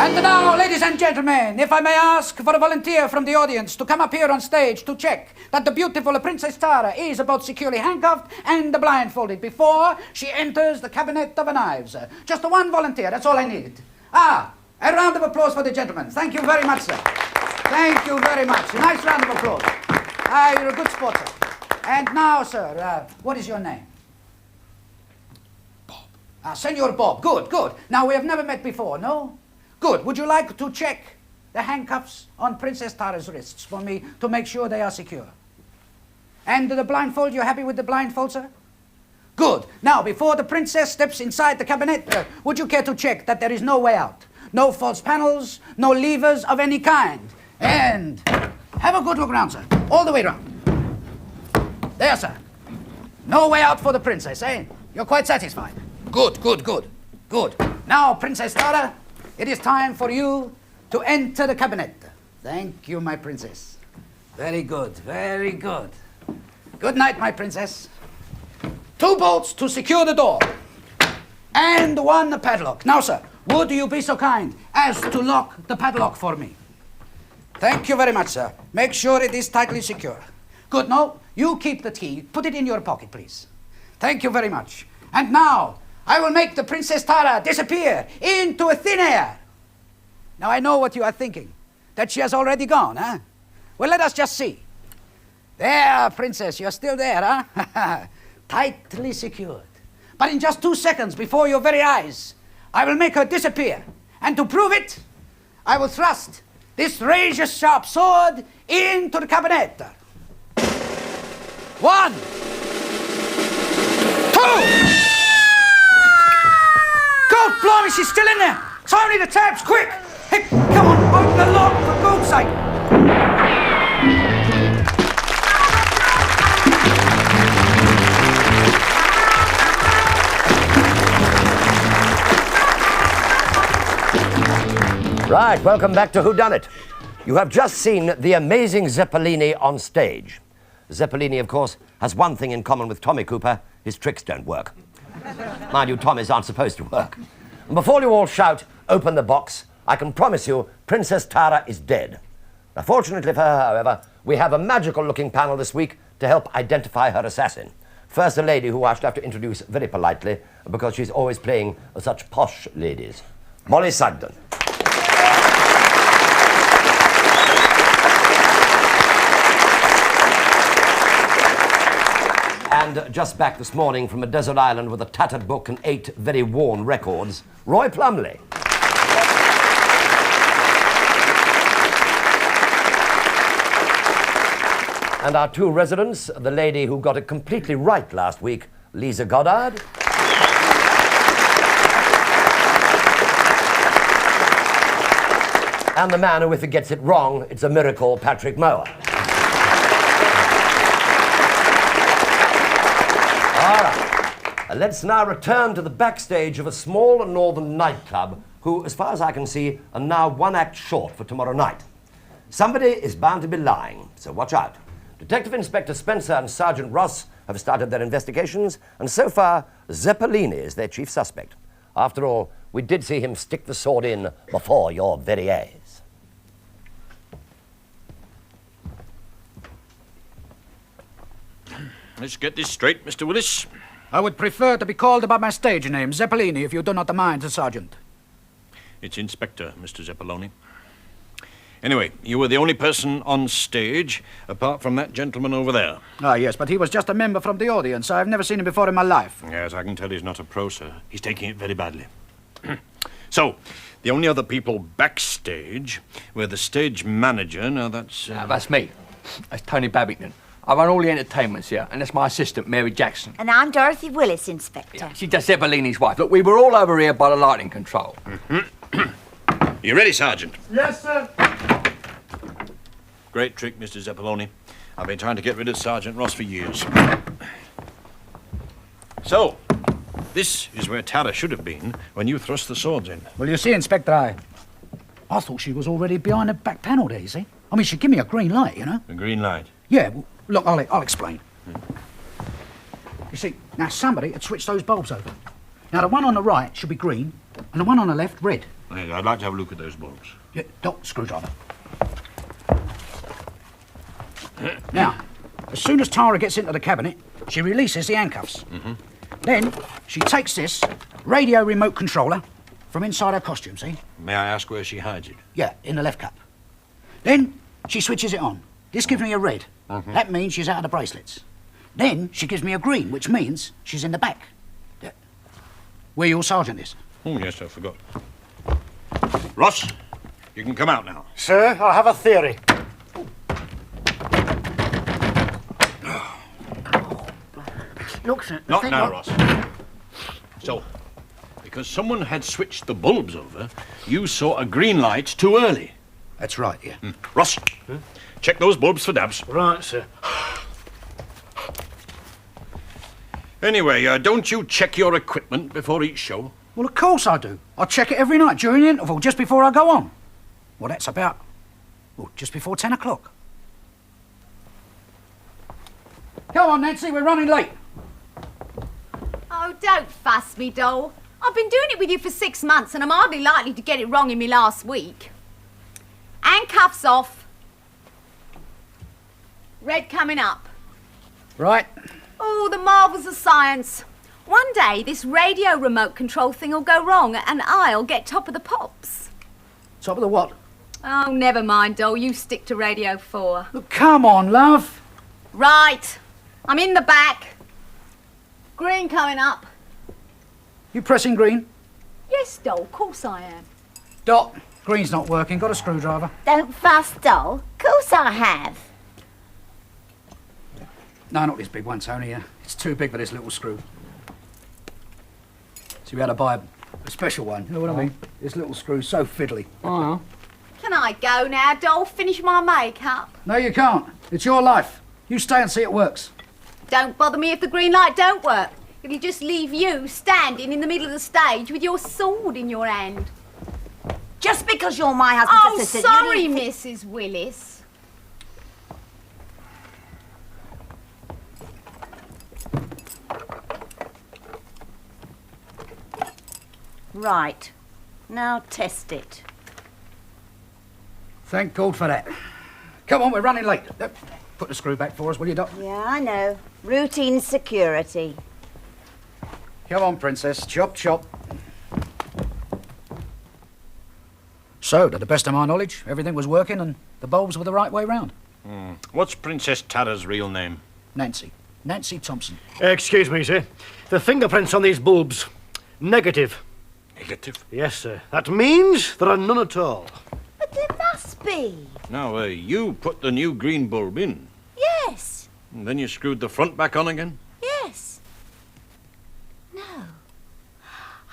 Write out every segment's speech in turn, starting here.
And now, ladies and gentlemen, if I may ask for a volunteer from the audience to come up here on stage to check that the beautiful Princess Tara is both securely handcuffed and blindfolded before she enters the cabinet of knives. Just one volunteer, that's all I need. A round of applause for the gentleman. Thank you very much, sir. Thank you very much. A nice round of applause. You're a good sport, sir. And now, sir, what is your name? Bob. Senor Bob. Good, good. Now, we have never met before, no? Good. Would you like to check the handcuffs on Princess Tara's wrists for me to make sure they are secure? And the blindfold, you happy with the blindfold, sir? Good. Now, before the princess steps inside the cabinet, would you care to check that there is no way out? No false panels, no levers of any kind. And have a good look around, sir. All the way around. There, sir. No way out for the princess, eh? You're quite satisfied. Good, good, good, good. Now, Princess Tara, it is time for you to enter the cabinet. Thank you, my princess. Very good, very good. Good night, my princess. 2 bolts to secure the door. And 1 padlock. Now, sir, would you be so kind as to lock the padlock for me? Thank you very much, sir. Make sure it is tightly secure. Good, no, you keep the key. Put it in your pocket, please. Thank you very much. And now, I will make the Princess Tara disappear into thin air. Now, I know what you are thinking. That she has already gone, huh? Well, let us just see. There, princess, you're still there, huh? Tightly secured. But in just 2 seconds before your very eyes, I will make her disappear. And to prove it, I will thrust this razor-sharp sword into the cabinet. 1, 2! God, blimey, she's still in there. It's only the tabs, quick! Hey, come on, open the lock for God's sake. Right, welcome back to Whodunit. You have just seen the amazing Zeppelini on stage. Zeppelini, of course, has one thing in common with Tommy Cooper: his tricks don't work. Mind you, Tommies aren't supposed to work. And before you all shout, open the box, I can promise you Princess Tara is dead. Now, fortunately for her, however, we have a magical-looking panel this week to help identify her assassin. First, a lady who I should have to introduce very politely, because she's always playing such posh ladies. Molly Sugden. And just back this morning from a desert island with a tattered book and 8 very worn records, Roy Plumley. And our 2 residents, the lady who got it completely right last week, Lisa Goddard. And the man who, if he gets it wrong, it's a miracle, Patrick Mower. All right, let's now return to the backstage of a small northern nightclub who, as far as I can see, are now 1 act short for tomorrow night. Somebody is bound to be lying, so watch out. Detective Inspector Spencer and Sergeant Ross have started their investigations, and so far, Zeppelini is their chief suspect. After all, we did see him stick the sword in before your very eyes. Let's get this straight, Mr. Willis. I would prefer to be called by my stage name, Zeppelini, if you do not mind, Sergeant. It's Inspector, Mr. Zeppeloni. Anyway, you were the only person on stage, apart from that gentleman over there. Ah, yes, but he was just a member from the audience. I've never seen him before in my life. Yes, I can tell he's not a pro, sir. He's taking it very badly. So, the only other people backstage were the stage manager. Now, that's... That's me. That's Tony Babington. I run all the entertainments here, and that's my assistant, Mary Jackson. And I'm Dorothy Willis, Inspector. Yeah, she's just Zeppelini's wife. Look, we were all over here by the lighting control. You ready, Sergeant? Yes, sir. Great trick, Mr. Zeppeloni. I've been trying to get rid of Sergeant Ross for years. So, this is where Tara should have been when you thrust the swords in. Well, you see, Inspector, I thought she was already behind the back panel there, you see. I mean, she gave me a green light, you know. A green light? Yeah, well, look, I'll explain. You see, now somebody had switched those bulbs over. Now, the one on the right should be green, and the one on the left, red. Hey, I'd like to have a look at those bulbs. Yeah, Doc, screwdriver. Now, as soon as Tara gets into the cabinet, she releases the handcuffs. Then she takes this radio remote controller from inside her costume, see? May I ask where she hides it? Yeah, in the left cup. Then she switches it on. This gives me a red. That means she's out of the bracelets. Then she gives me a green, which means she's in the back. Yeah. Where your sergeant is. Oh, yes, I forgot. Ross, you can come out now. Sir, I have a theory. Look, sir. Not now, Ross. So, because someone had switched the bulbs over, you saw a green light too early. That's right, yeah. Ross, check those bulbs for dabs. Right, sir. Anyway, don't you check your equipment before each show? Well, of course I do. I check it every night during the interval, just before I go on. Well, that's about, just before 10 o'clock. Come on, Nancy, we're running late. Oh, don't fuss me, doll. I've been doing it with you for 6 months and I'm hardly likely to get it wrong in me last week. Handcuffs off. Red coming up. Right. Oh, the marvels of science. One day this radio remote control thing will go wrong and I'll get top of the pops. Top of the what? Oh, never mind, doll. You stick to Radio 4. Look, come on, love. Right. I'm in the back. Green coming up. You pressing green? Yes, doll. Of course I am. Dot, green's not working. Got a screwdriver. Don't fuss, doll. Course I have. No, not this big one, Tony. It's too big for this little screw. So we had to buy a special one. You know what I mean? This little screw's so fiddly. Oh, Can I go now, doll? Finish my makeup? No, you can't. It's your life. You stay and see it works. Don't bother me if the green light don't work. It'll just leave you standing in the middle of the stage with your sword in your hand. Just because you're my husband's Oh, assistant. sorry, you need Mrs. Willis. Right. Now test it. Thank God for that. Come on, we're running late. Put the screw back for us, will you, Doc? Yeah, I know. Routine security. Come on, Princess. Chop, chop. So, to the best of my knowledge, everything was working and the bulbs were the right way round. What's Princess Tara's real name? Nancy. Nancy Thompson. Excuse me, sir. The fingerprints on these bulbs, negative. Negative. Yes, sir. That means there are none at all. But there must be. Now, you put the new green bulb in, Yes. and then you screwed the front back on again? Yes. No.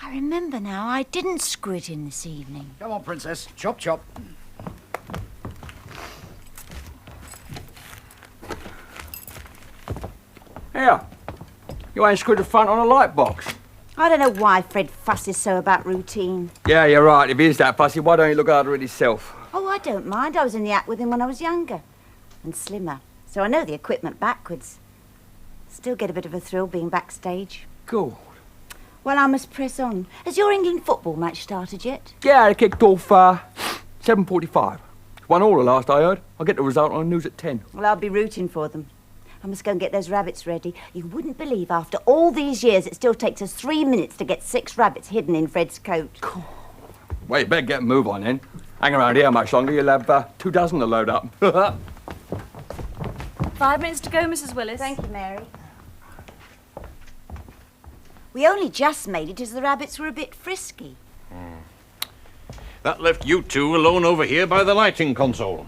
I remember now. I didn't screw it in this evening. Come on, Princess. Chop, chop. Here. You ain't screwed the front on a light box. I don't know why Fred fusses so about routine. Yeah, you're right. If he is that fussy, why don't you look after it yourself? Oh, I don't mind. I was in the act with him when I was younger. And slimmer. So I know the equipment backwards. Still get a bit of a thrill being backstage. Good. Well, I must press on. Has your England football match started yet? Yeah, it kicked off 7:45. Won all the last I heard. I'll get the result on the news at 10. Well, I'll be rooting for them. I must go and get those rabbits ready. You wouldn't believe after all these years it still takes us 3 minutes to get 6 rabbits hidden in Fred's coat. Well, you better get a move on then. Hang around here much longer, you'll have 24 to load up. 5 minutes to go, Mrs. Willis. Thank you, Mary. We only just made it as the rabbits were a bit frisky. That left you two alone over here by the lighting console.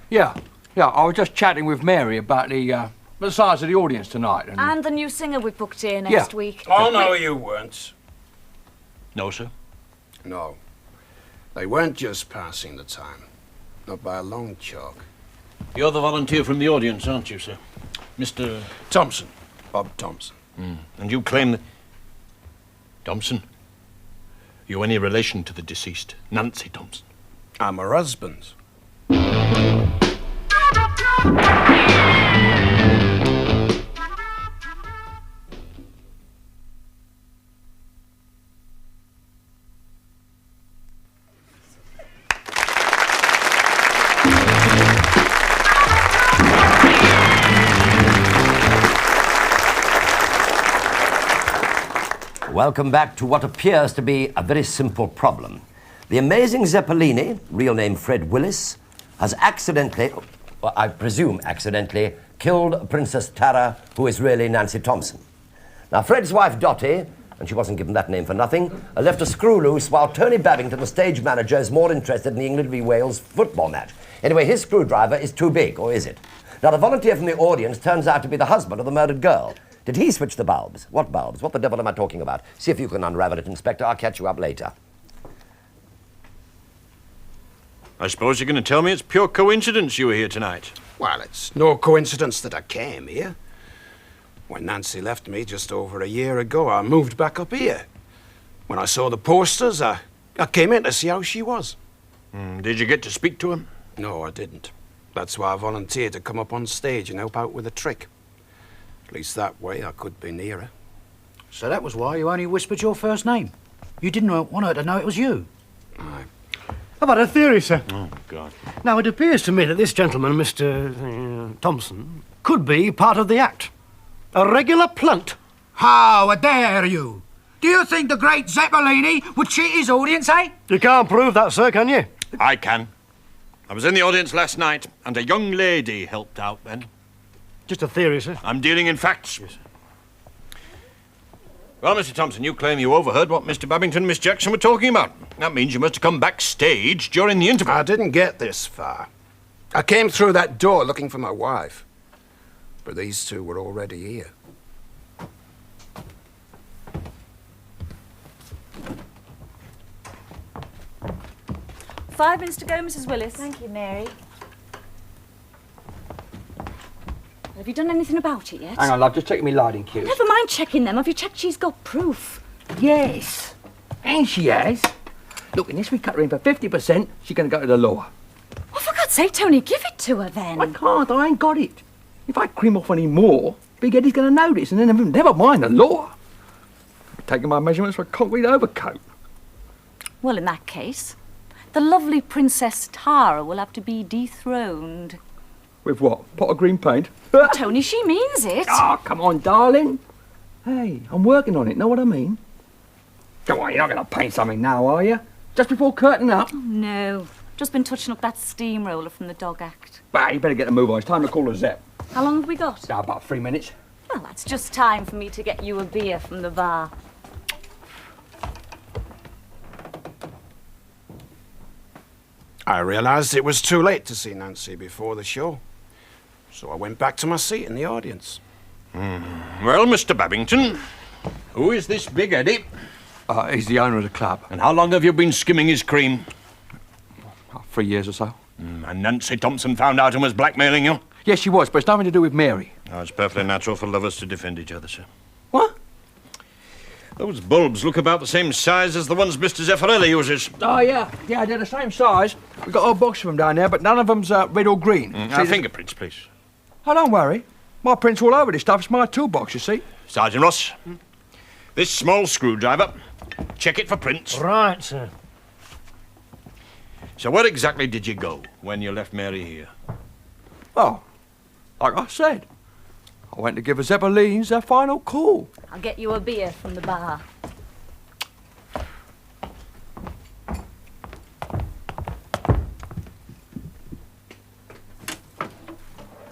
Yeah, I was just chatting with Mary about the size of the audience tonight. And the new singer we've booked here next week. Oh, no, you weren't. No, sir. No. They weren't just passing the time. Not by a long chalk. You're the volunteer from the audience, aren't you, sir? Mr. Thompson. Bob Thompson. And you claim that... Thompson? You any relation to the deceased, Nancy Thompson? I'm her husband. Welcome back to what appears to be a very simple problem. The amazing Zeppelini, real name Fred Willis, has accidentally, well, I presume accidentally, killed Princess Tara, who is really Nancy Thompson. Now, Fred's wife, Dottie, and she wasn't given that name for nothing, left a screw loose while Tony Babington, the stage manager, is more interested in the England v Wales football match. Anyway, his screwdriver is too big, or is it? Now, the volunteer from the audience turns out to be the husband of the murdered girl. Did he switch the bulbs? What bulbs? What the devil am I talking about? See if you can unravel it, Inspector. I'll catch you up later. I suppose you're going to tell me it's pure coincidence you were here tonight. Well, it's no coincidence that I came here. When Nancy left me just over a year ago, I moved back up here. When I saw the posters, I came in to see how she was. Did you get to speak to him? No, I didn't. That's why I volunteered to come up on stage and help out with a trick. At least that way I could be near her. So that was why you only whispered your first name. You didn't want her to know it was you. Aye. I've had a theory, sir. Oh, God. Now, it appears to me that this gentleman, Mr. Thompson, could be part of the act. A regular plunt. How dare you? Do you think the great Zeppelini would cheat his audience, eh? You can't prove that, sir, can you? I can. I was in the audience last night, and a young lady helped out then. Just a theory, sir. I'm dealing in facts. Yes. Well, Mr. Thompson, you claim you overheard what Mr. Babington and Miss Jackson were talking about. That means you must have come backstage during the interval. I didn't get this far. I came through that door looking for my wife. But these two were already here. Five minutes to go, Mrs. Willis. Thank you, Mary. Have you done anything about it yet? Hang on, love, just checking me lighting cues. Never mind checking them. Have you checked she's got proof? Yes. And she has. Look, unless we cut her in for 50%, she's going to go to the law. Well, for God's sake, Tony, give it to her then. I can't, I ain't got it. If I cream off any more, Big Eddie's going to notice, and then never mind the law. I'm taking my measurements for a concrete overcoat. Well, in that case, the lovely Princess Tara will have to be dethroned. With what? Pot of green paint? Tony, she means it. Oh, come on, darling. Hey, I'm working on it, know what I mean? Come on, you're not going to paint something now, are you? Just before curtain up? Oh, no. Just been touching up that steamroller from the dog act. Bah, you better get a move on. It's time to call a Zep. How long have we got? About 3 minutes. Well, that's just time for me to get you a beer from the bar. I realized it was too late to see Nancy before the show. So I went back to my seat in the audience. Well, Mr. Babington, who is this Big Eddie? He's the owner of the club. And how long have you been skimming his cream? 3 years or so. And Nancy Thompson found out and was blackmailing you? Yes, she was, but it's nothing to do with Mary. Oh, it's perfectly natural for lovers to defend each other, sir. What? Those bulbs look about the same size as the ones Mr. Zeffirelli uses. Oh, yeah. Yeah, they're the same size. We've got a whole box of them down there, but none of them's red or green. Our fingerprints, please. Oh, don't worry. My print's all over this stuff. It's my toolbox, you see. Sergeant Ross, this small screwdriver, check it for prints. Right, sir. So where exactly did you go when you left Mary here? Oh, like I said, I went to give the Zeppelins their final call. I'll get you a beer from the bar.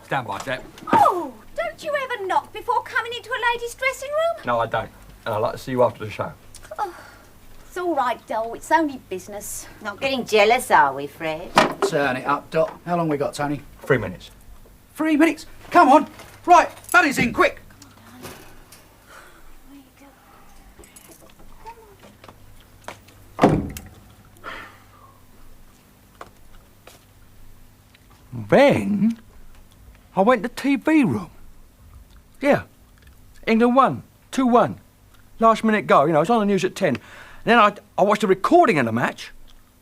Stand by, Zep. Oh, don't you ever knock before coming into a lady's dressing room? No, I don't. And I'd like to see you after the show. It's all right, doll. It's only business. Not getting jealous, are we, Fred? Turn it up, Dot. How long we got, Tony? 3 minutes. 3 minutes. Come on. Right, Buddy's in, quick. Then, I went to TV room. Yeah. England won. 2-1. Last minute goal, you know, it's on the news at 10. Then I watched a recording of the match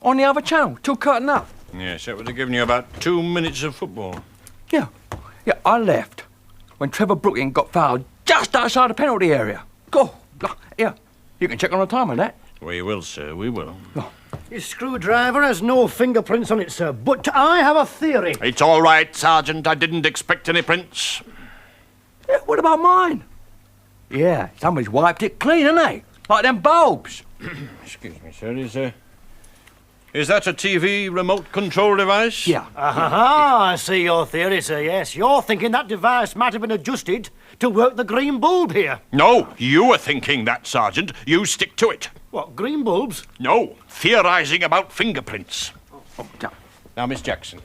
on the other channel, till curtain up. Yes, that would have given you about 2 minutes of football. Yeah. Yeah, I left when Trevor Brooking got fouled just outside the penalty area. Go. Yeah. You can check on the time on that. We will, sir, we will. His screwdriver has no fingerprints on it, sir, but I have a theory. It's all right, Sergeant. I didn't expect any prints. Yeah, what about mine? Yeah, somebody's wiped it clean, hasn't they? like them bulbs. Excuse me, sir. Is that a TV remote control device? Yeah. I see your theory, sir, yes. You're thinking that device might have been adjusted to work the green bulb here. No, you were thinking that, Sergeant. You stick to it. What, green bulbs? No, theorising about fingerprints. Oh, Now, Miss Jackson,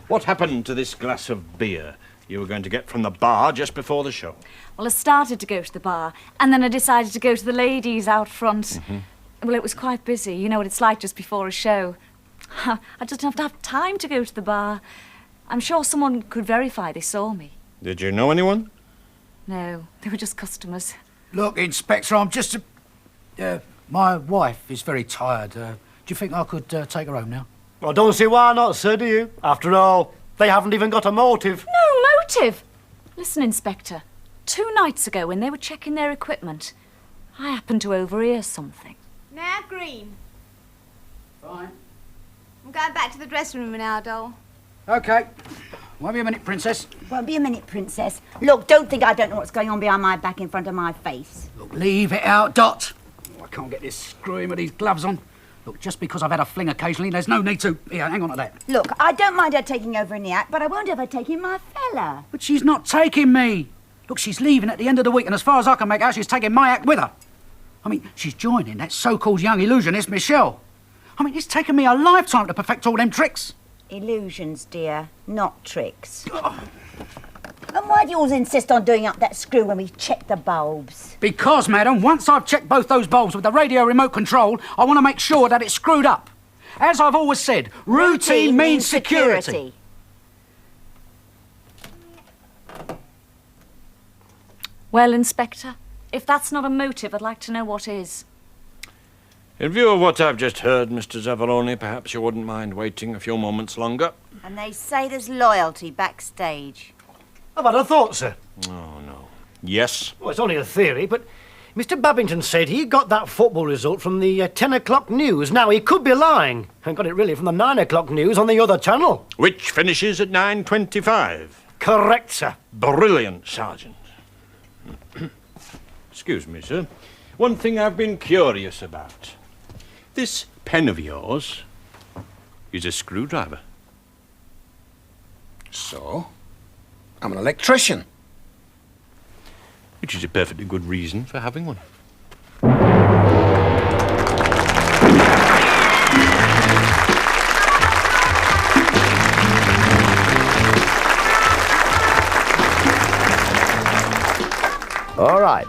what happened to this glass of beer you were going to get from the bar just before the show? Well, I started to go to the bar, and then I decided to go to the ladies out front. Well, it was quite busy. You know what it's like just before a show. I just didn't have time to go to the bar. I'm sure someone could verify they saw me. Did you know anyone? No, they were just customers. Look, Inspector, I'm just my wife is very tired. Do you think I could take her home now? Well, don't see why not, sir, do you? After all, they haven't even got a motive. No motive! Listen, Inspector. 2 nights ago, when they were checking their equipment, I happened to overhear something. Now, Green. Fine. I'm going back to the dressing room now, doll. OK. Won't be a minute, Princess. Won't be a minute, Princess. Look, don't think I don't know what's going on behind my back in front of my face. Look, leave it out, Dot. Oh, I can't get this screwing with these gloves on. Look, just because I've had a fling occasionally, there's no need to... Here, hang on to that. Look, I don't mind her taking over in the act, but I won't have her taking my fella. But she's not taking me. Look, she's leaving at the end of the week, and as far as I can make out, she's taking my act with her. I mean, she's joining that so-called young illusionist, Michelle. I mean, it's taken me a lifetime to perfect all them tricks. Illusions, dear, not tricks. And why do you always insist on doing up that screw when we check the bulbs? Because, madam, once I've checked both those bulbs with the radio remote control, I want to make sure that it's screwed up. As I've always said, routine means security. Well, Inspector, if that's not a motive, I'd like to know what is. In view of what I've just heard, Mr. Zavaroni, perhaps you wouldn't mind waiting a few moments longer. And they say there's loyalty backstage. I've had a thought, sir. Oh, no. Yes? Well, it's only a theory, but Mr. Babington said he got that football result from the 10 o'clock news. Now, he could be lying and got it really from the 9 o'clock news on the other channel. Which finishes at 9:25. Correct, sir. Brilliant, Sergeant. Excuse me, sir. One thing I've been curious about. This pen of yours is a screwdriver. So? I'm an electrician. Which is a perfectly good reason for having one. All right.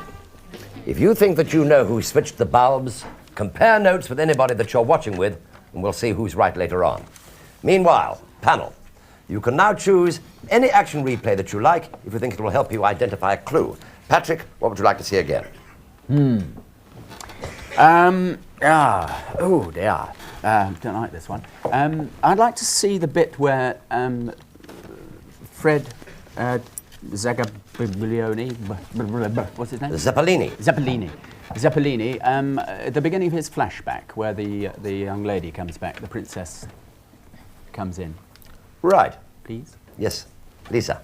If you think that you know who switched the bulbs, compare notes with anybody that you're watching with, and we'll see who's right later on. Meanwhile, panel, you can now choose any action replay that you like if you think it will help you identify a clue. Patrick, what would you like to see again? Oh dear. Don't like this one. I'd like to see the bit where Fred Zagablioni, what's his name? Zeppelini. At the beginning of his flashback, where the young lady comes back, the princess comes in. Right. Please. Yes, Lisa.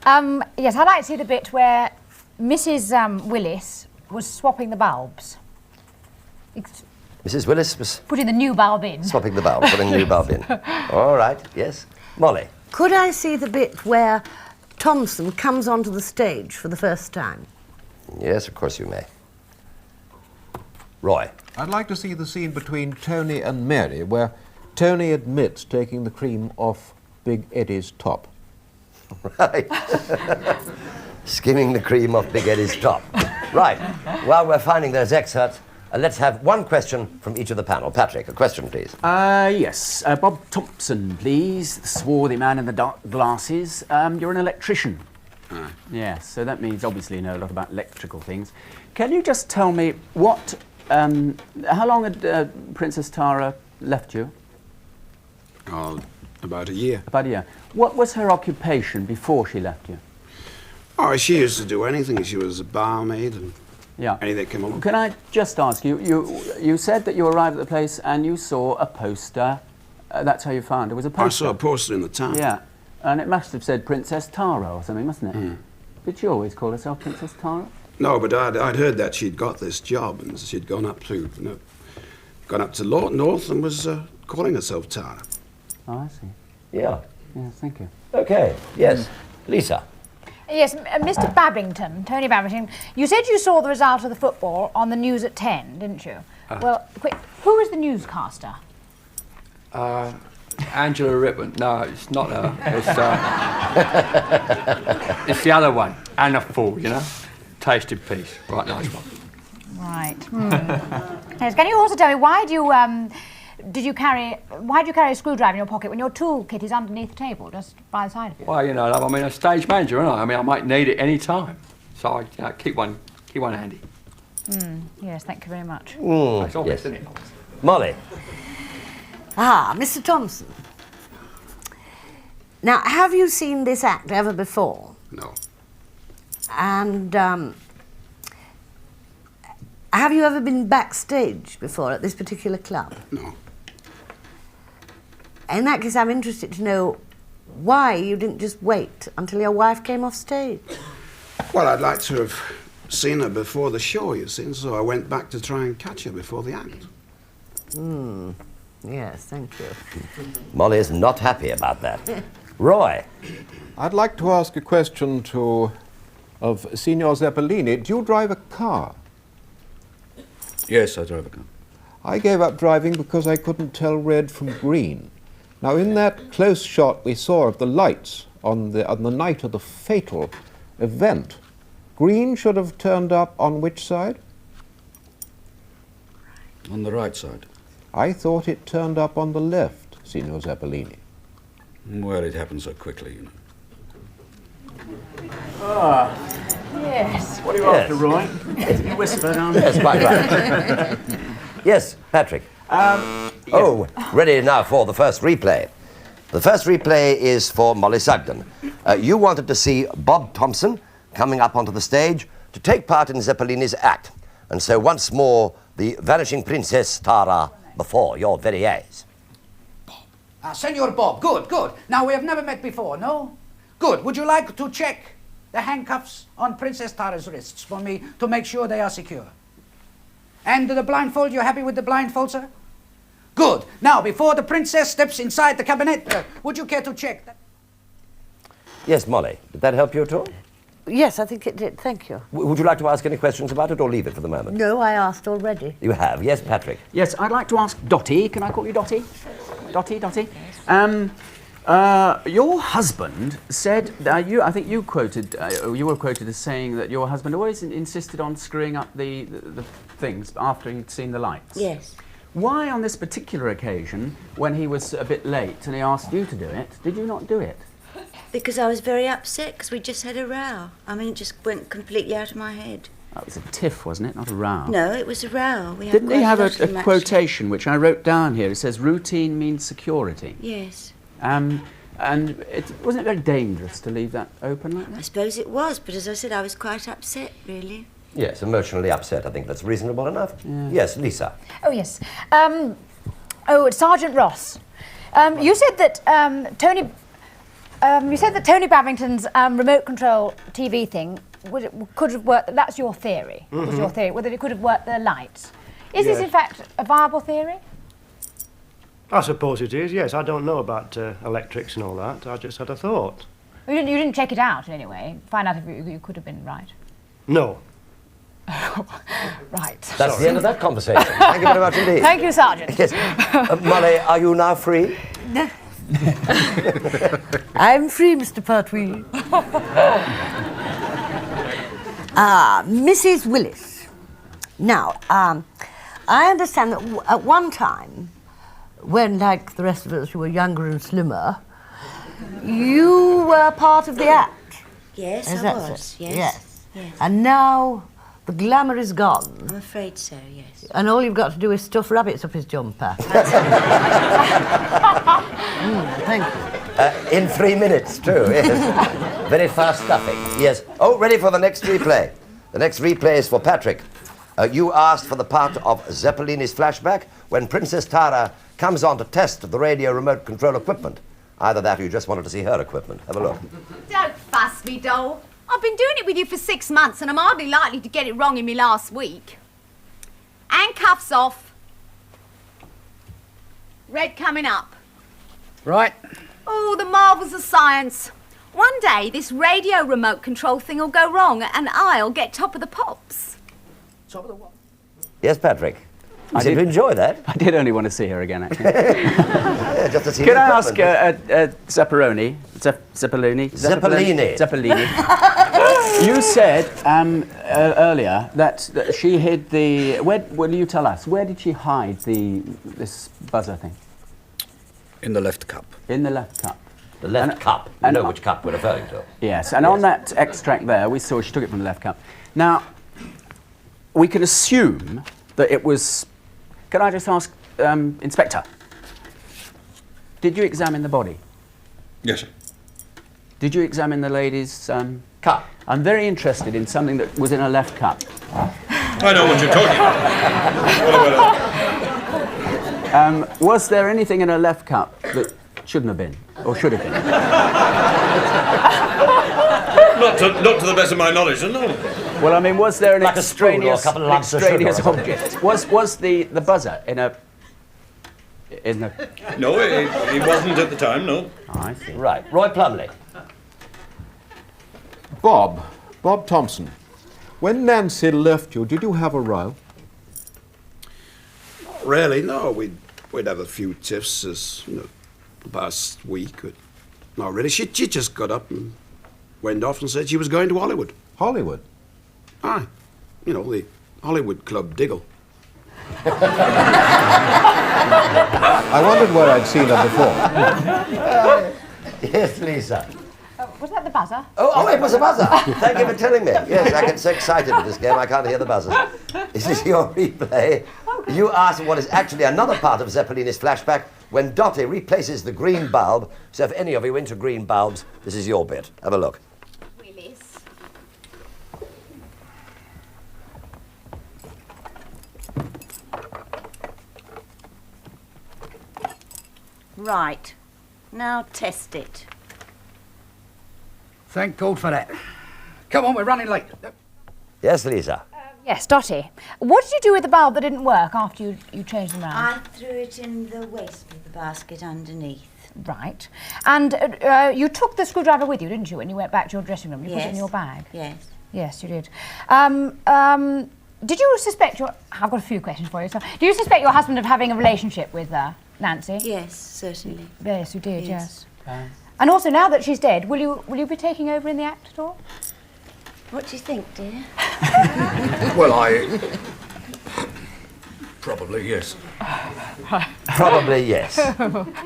Yes, I'd like to see the bit where Mrs. Willis was swapping the bulbs. Mrs. Willis was Putting the new bulb in. swapping the bulb, putting a new bulb in. All right, yes. Molly. Could I see the bit where Thompson comes onto the stage for the first time? Yes, of course you may. Roy. I'd like to see the scene between Tony and Mary where Tony admits taking the cream off Big Eddie's top. Right. Skimming the cream off Big Eddie's top. Right. While we're finding those excerpts, let's have one question from each of the panel. Patrick, a question, please. Yes. Bob Thompson, please. The swarthy man in the dark glasses. You're an electrician. Yeah, so that means obviously you know a lot about electrical things. Can you just tell me what... how long had Princess Tara left you? Oh, about a year. About a year. What was her occupation before she left you? Oh, she used to do anything. She was a barmaid and Yeah. anything that came along. Can I just ask you, you said that you arrived at the place and you saw a poster. That's how you found it. Was a poster? I saw a poster in the town. Yeah. And it must have said Princess Tara or something, mustn't it? Did she always call herself Princess Tara? No, but I'd heard that she'd got this job and she'd gone up to, North and was calling herself Tara. Oh, I see. Yeah. Yes, thank you. Okay, yes. Lisa. Yes, Mr. Babington, Tony Babington, you said you saw the result of the football on the news at 10, didn't you? Well, quick, who is the newscaster? Angela Rippon. No, it's not her. It's the other one. Anna Ford, you know? Tasted piece. Right, nice one. Right. Yes, can you also tell me why do you carry a screwdriver in your pocket when your toolkit is underneath the table, just by the side of you? Well, you know, love, I'm a stage manager, aren't I? I mean, I might need it any time. So I keep one handy. Yes, thank you very much. It's obvious, isn't it? Molly. Ah, Mr. Thompson. Now, have you seen this act ever before? No. And have you ever been backstage before at this particular club? No. In that case, I'm interested to know why you didn't just wait until your wife came off stage. Well, I'd like to have seen her before the show, you see, so I went back to try and catch her before the act. Yes, thank you. Molly is not happy about that. Roy. I'd like to ask a question of Signor Zeppelini. Do you drive a car? Yes, I drive a car. I gave up driving because I couldn't tell red from green. Now, in that close shot we saw of the lights on the night of the fatal event, green should have turned up on which side? On the right side. I thought it turned up on the left, Signor Zeppelini. Well, it happened so quickly, you know. Yes. What are you after, Roy? You whisper down there. Yes, quite right. Yes, Patrick. Oh, ready now for the first replay. The first replay is for Molly Sugden. You wanted to see Bob Thompson coming up onto the stage to take part in Zeppelini's act. And so once more, the vanishing Princess Tara before your very eyes. Senor Bob, good, good. Now, we have never met before, no? Good. Would you like to check the handcuffs on Princess Tara's wrists for me to make sure they are secure? And the blindfold, you happy with the blindfold, sir? Good. Now, before the princess steps inside the cabinet, would you care to check that? Yes, Molly. Did that help you at all? Yes, I think it did. Thank you. Would you like to ask any questions about it or leave it for the moment? No, I asked already. You have. Yes, Patrick. Yes, I'd like to ask Dottie. Can I call you Dottie? Dottie? Your husband said, I think you quoted, you were quoted as saying that your husband always insisted on screwing up the things after he'd seen the lights. Yes. Why on this particular occasion, when he was a bit late and he asked you to do it, did you not do it? Because I was very upset because we just had a row. I mean, it just went completely out of my head. That was a tiff, wasn't it? Not a row. No, it was a row. We had Didn't he quite have lot of a them, quotation, which I wrote down here? It says, routine means security. Yes. And wasn't it very dangerous to leave that open like I that? suppose it was, but as I said, I was quite upset, really. Yes, emotionally upset. I think that's reasonable enough. Yeah. Yes, Lisa. Oh, yes. Sergeant Ross. You said that Tony Babington's remote control TV thing could have worked. That's your theory. Was your theory whether it could have worked the lights? Is this in fact a viable theory? I suppose it is, yes. I don't know about electrics and all that. I just had a thought. You didn't check it out in any way. Find out if you could have been right. No. Right. That's the end of that conversation. Thank you very much indeed. Thank you, Sergeant. Yes. Molly, are you now free? I'm free, Mr. Pertwee. Mrs. Willis. Now, I understand that at one time, when, like the rest of us, you were younger and slimmer, you were part of the act. Yes, Is I that was. so? Yes. And now the glamour is gone. I'm afraid so, yes. And all you've got to do is stuff rabbits up his jumper. Thank you. In 3 minutes, too. Yes. Very fast stuffing. Yes. Oh, ready for the next replay. The next replay is for Patrick. You asked for the part of Zeppelini's flashback when Princess Tara comes on to test the radio remote control equipment. Either that or you just wanted to see her equipment. Have a look. Don't fuss me, doll. I've been doing it with you for 6 months and I'm hardly likely to get it wrong in me last week. Handcuffs off. Red coming up. Right. Oh, the marvels of science. One day this radio remote control thing will go wrong and I'll get top of the pops. Top of the what? Yes, Patrick. You I seem to did- enjoy that. I did only want to see her again, actually. Yeah, just to see Can the I ask equipment. Zeppelini? Zeppelini? Zeppelini. You said earlier that she hid the... Where, will you tell us? Where did she hide this buzzer thing? In the left cup. In the left cup. The left cup. You know which cup we're referring to. Yes, and on that extract there, we saw she took it from the left cup. Now, we can assume that it was... Can I just ask, Inspector, did you examine the body? Yes, sir. Did you examine the lady's cup? I'm very interested in something that was in her left cup. I know what you're talking about. Was there anything in her left cup that shouldn't have been, or should have been? Not to the best of my knowledge, no. Well, I mean, was there an Like a spoon or a extraneous, couple of lumps of sugar or something. object? Was the buzzer in a... No, it wasn't at the time, no. I see. Right. Roy Plumley. Bob Thompson, when Nancy left you, did you have a row? Not really, no. We'd have a few tiffs as, the past week. But not really. She just got up and went off and said she was going to Hollywood. Hollywood? Aye. The Hollywood Club Diggle. I wondered where I'd seen her before. Yes, Lisa. Was that the buzzer? Oh, it was a buzzer. Thank you for telling me. Yes, I get so excited with this game I can't hear the buzzers. This is your replay. You asked what is actually another part of Zeppelini's flashback when Dottie replaces the green bulb. So if any of you into green bulbs, this is your bit. Have a look. Willis. Right. Now test it. Thank God for that. Come on, we're running late. Yes, Lisa. Yes, Dottie. What did you do with the bulb that didn't work after you changed them round? I threw it in the waste of the basket underneath. Right. And you took the screwdriver with you, didn't you, when you went back to your dressing room? You put it in your bag? Yes. Yes, you did. Did you suspect your... I've got a few questions for you. So, do you suspect your husband of having a relationship with Nancy? Yes, certainly. Yes, you did, yes. Yes. And also, now that she's dead, will you be taking over in the act at all? What do you think, dear? Well, probably, yes. Probably, yes.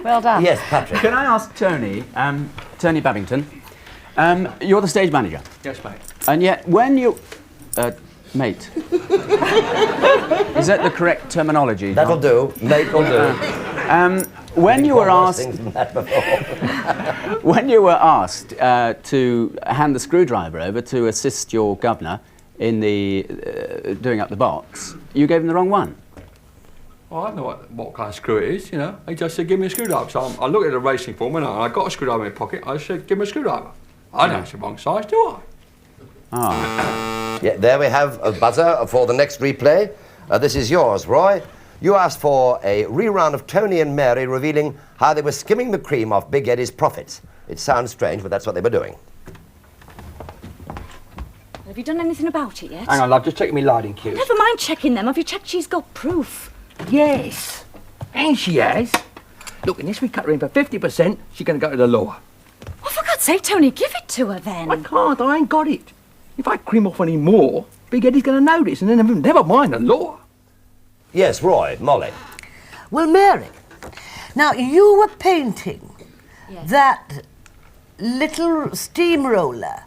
Well done. Yes, Patrick. Can I ask Tony, Tony Babington, you're the stage manager. Yes, mate. And yet, when you... mate. Is that the correct terminology? That'll do. Mate will do. When you were asked... Things than that before. When you were asked to hand the screwdriver over to assist your governor in the doing up the box, you gave him the wrong one. Well, I don't know what kind of screw it is, He just said, give me a screwdriver. So I looked at the racing form and I got a screwdriver in my pocket. I said, give me a screwdriver. I know it's the wrong size, do I? Ah. Yeah, there we have a buzzer for the next replay. This is yours, Roy. You asked for a rerun of Tony and Mary revealing how they were skimming the cream off Big Eddie's profits. It sounds strange, but that's what they were doing. Have you done anything about it yet? Hang on, love, just checking me lighting cues. Never mind checking them. Have you checked she's got proof? Yes. And she has. Look, unless we cut her in for 50%, she's going to go to the law. Well, for God's sake, Tony, give it to her then. I can't, I ain't got it. If I cream off any more, Big Eddie's going to notice, and then never mind the law. Yes, Roy, Molly. Well, Mary, now you were painting that little steamroller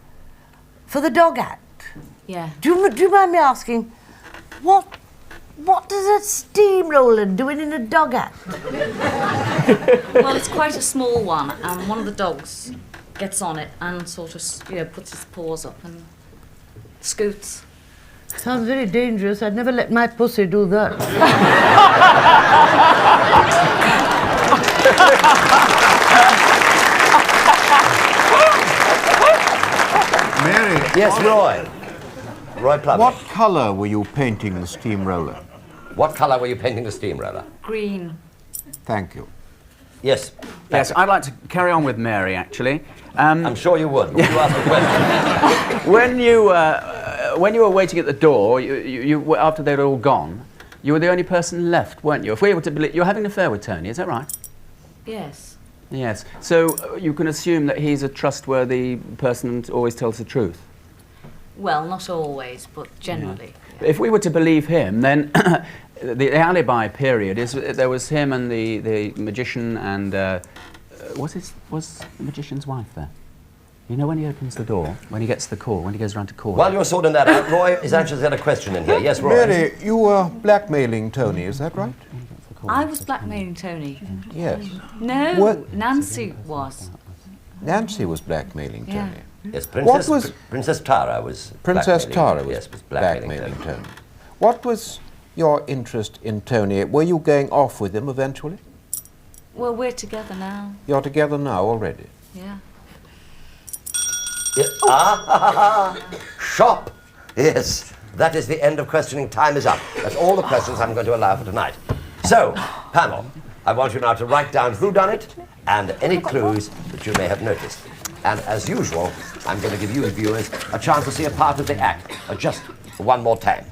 for the dog act. Yeah. Do you mind me asking, what does a steamroller doing in a dog act? Well, it's quite a small one, and one of the dogs gets on it and sort of, puts his paws up and scoots. Sounds very dangerous. I'd never let my pussy do that. Mary, Yes, Roy. Roy Plummer. What colour were you painting the steamroller? What colour were you painting the steamroller? Green. Thank you. Yes. Yes, I'd like to carry on with Mary, actually. I'm sure you would. Would you ask the question? When you were waiting at the door, you after they'd all gone, you were the only person left, weren't you? If we were to believe, you're having an affair with Tony, is that right? Yes. Yes. So you can assume that he's a trustworthy person and always tells the truth. Well, not always, but generally. Yeah. If we were to believe him, then the alibi period is there was him and the magician and was the magician's wife there? You know when he opens the door, when he gets the call, when he goes around to call. While you're sorting that out, Roy is anxious to get a question in here. Yes, Roy. Mary, you were blackmailing Tony, is that right? I was blackmailing Tony. Yes. No, What? Nancy was. Nancy was blackmailing Tony. Yeah. Yes, Princess Tara was Princess Tara was yes, was blackmailing Tony. What was your interest in Tony? Were you going off with him eventually? Well, we're together now. You're together now already? Yeah. Shop! Yes, that is the end of questioning. Time is up. That's all the questions I'm going to allow for tonight. So, panel, I want you now to write down whodunit and any clues that you may have noticed. And as usual, I'm going to give you, the viewers, a chance to see a part of the act just one more time.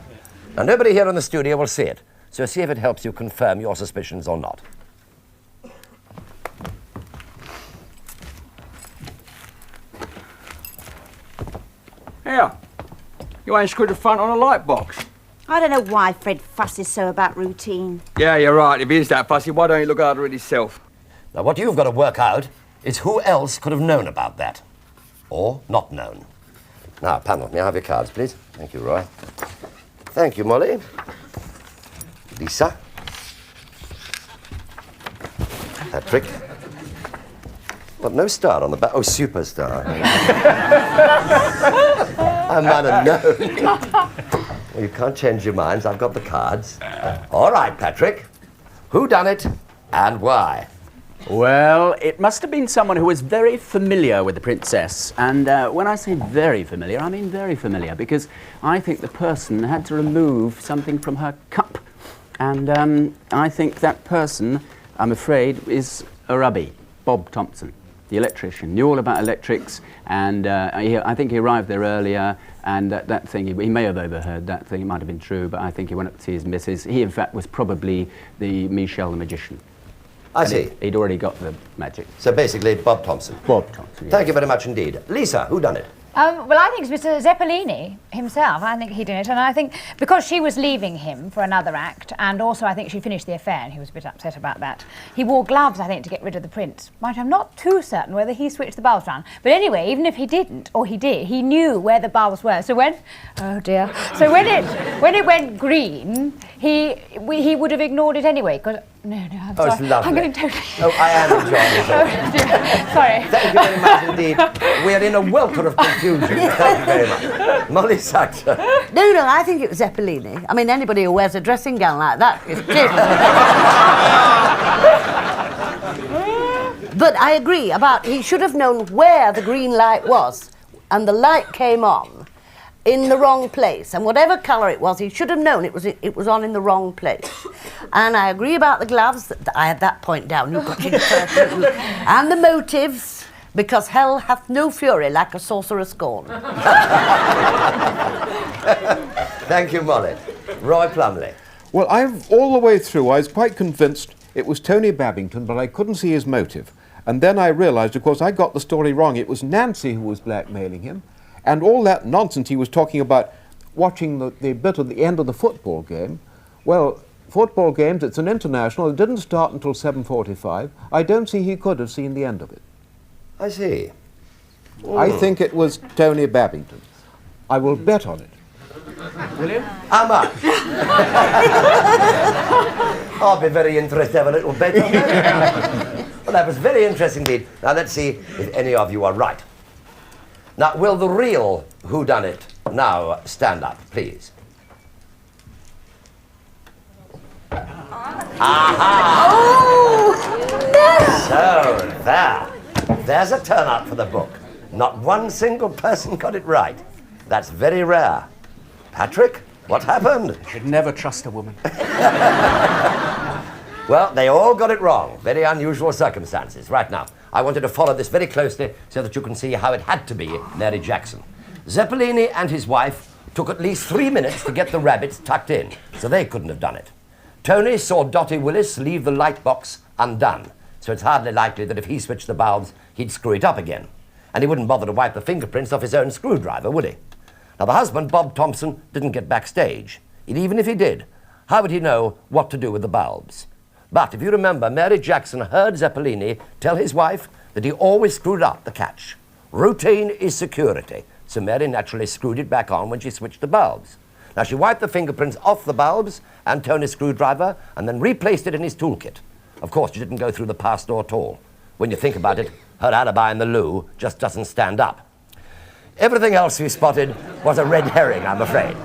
Now, nobody here in the studio will see it, so see if it helps you confirm your suspicions or not. Here. You ain't screwed the front on a light box. I don't know why Fred fusses so about routine. Yeah, you're right. If he is that fussy, why don't you look after it himself? Now, what you've got to work out is who else could have known about that, or not known. Now, panel, may I have your cards, please? Thank you, Roy. Thank you, Molly. Lisa. Patrick. What, no star on the back? Oh, superstar. I might have known. Well, you can't change your minds. I've got the cards. All right, Patrick. Who done it and why? Well, it must have been someone who was very familiar with the princess. And when I say very familiar, I mean very familiar, because I think the person had to remove something from her cup. And I think that person, I'm afraid, is a rubby, Bob Thompson, the electrician. Knew all about electrics, and I think he arrived there earlier, and that thing, he may have overheard that thing. It might have been true, but I think he went up to see his missus. He, in fact, was probably the Michel the magician. I see. He'd already got the magic. So basically, Bob Thompson. Bob Thompson, yes. Thank you very much indeed. Lisa, who done it? Well, I think it's Mr. Zeppelini himself. I think he did it. And I think because she was leaving him for another act, and also I think she finished the affair, and he was a bit upset about that. He wore gloves, I think, to get rid of the prince. Mind, I'm not too certain whether he switched the bulbs round. But anyway, even if he didn't, or he did, he knew where the bulbs were. So when, oh dear. So when it went green, he would have ignored it anyway. Cause, no, I'm sorry. It's lovely. I'm getting totally... Oh, I am enjoying it. Oh, dear. Sorry. Thank you very much indeed. We're in a welter of confusion. Thank you very much. Molly Saxon. No, I think it was Zeppelini. I mean, anybody who wears a dressing gown like that is clear. But I agree about he should have known where the green light was, and the light came on in the wrong place, and whatever colour it was, he should have known it was on in the wrong place. And I agree about the gloves. I had that point down. You got it first. And the motives. Because hell hath no fury like a sorcerer scorn. Thank you, Molly. Roy Plumley. Well, all the way through, I was quite convinced it was Tony Babington, but I couldn't see his motive. And then I realised, of course, I got the story wrong. It was Nancy who was blackmailing him. And all that nonsense he was talking about watching the bit at the end of the football game. Well, football games, it's an international. It didn't start until 7:45. I don't see he could have seen the end of it. I see. I think it was Tony Babington. I will bet on it. Will you? How much? I'll be very interested to have a little bet on that. Well, that was very interesting indeed. Now let's see if any of you are right. Now, will the real whodunit now stand up, please? Aha! Oh, no! So, there's a turn up for the book. Not one single person got it right. That's very rare. Patrick, what happened? You should never trust a woman. Well, they all got it wrong. Very unusual circumstances. Right now, I wanted to follow this very closely so that you can see how it had to be Mary Jackson. Zeppelini and his wife took at least 3 minutes to get the rabbits tucked in, so they couldn't have done it. Tony saw Dottie Willis leave the light box undone, so it's hardly likely that if he switched the bulbs, he'd screw it up again. And he wouldn't bother to wipe the fingerprints off his own screwdriver, would he? Now, the husband, Bob Thompson, didn't get backstage. And even if he did, how would he know what to do with the bulbs? But if you remember, Mary Jackson heard Zeppelini tell his wife that he always screwed up the catch. Routine is security, so Mary naturally screwed it back on when she switched the bulbs. Now, she wiped the fingerprints off the bulbs and Tony's screwdriver and then replaced it in his toolkit. Of course, she didn't go through the past door at all. When you think about it, her alibi in the loo just doesn't stand up. Everything else we spotted was a red herring, I'm afraid.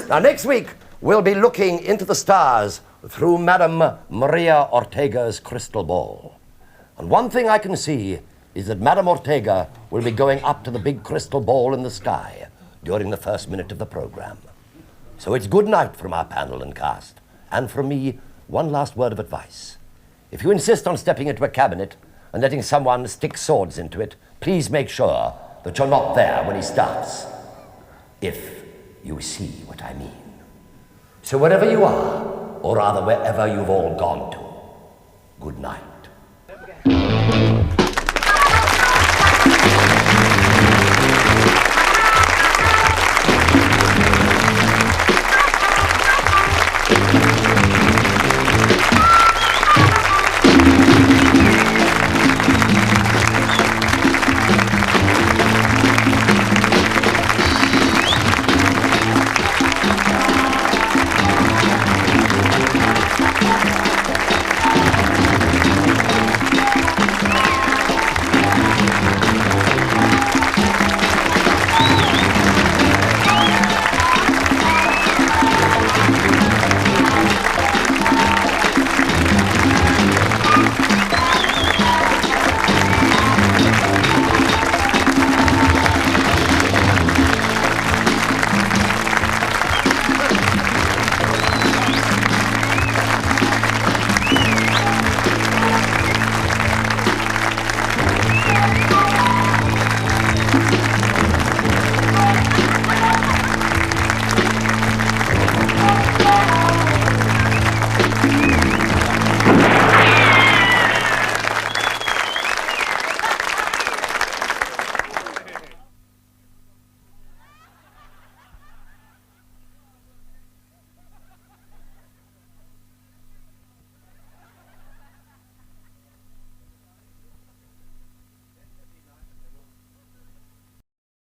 Now, next week, we'll be looking into the stars through Madame Maria Ortega's crystal ball. And one thing I can see is that Madame Ortega will be going up to the big crystal ball in the sky during the first minute of the program. So it's good night from our panel and cast. And from me, one last word of advice. If you insist on stepping into a cabinet and letting someone stick swords into it, please make sure that you're not there when he starts. If you see what I mean. So wherever you are, or rather wherever you've all gone to, good night.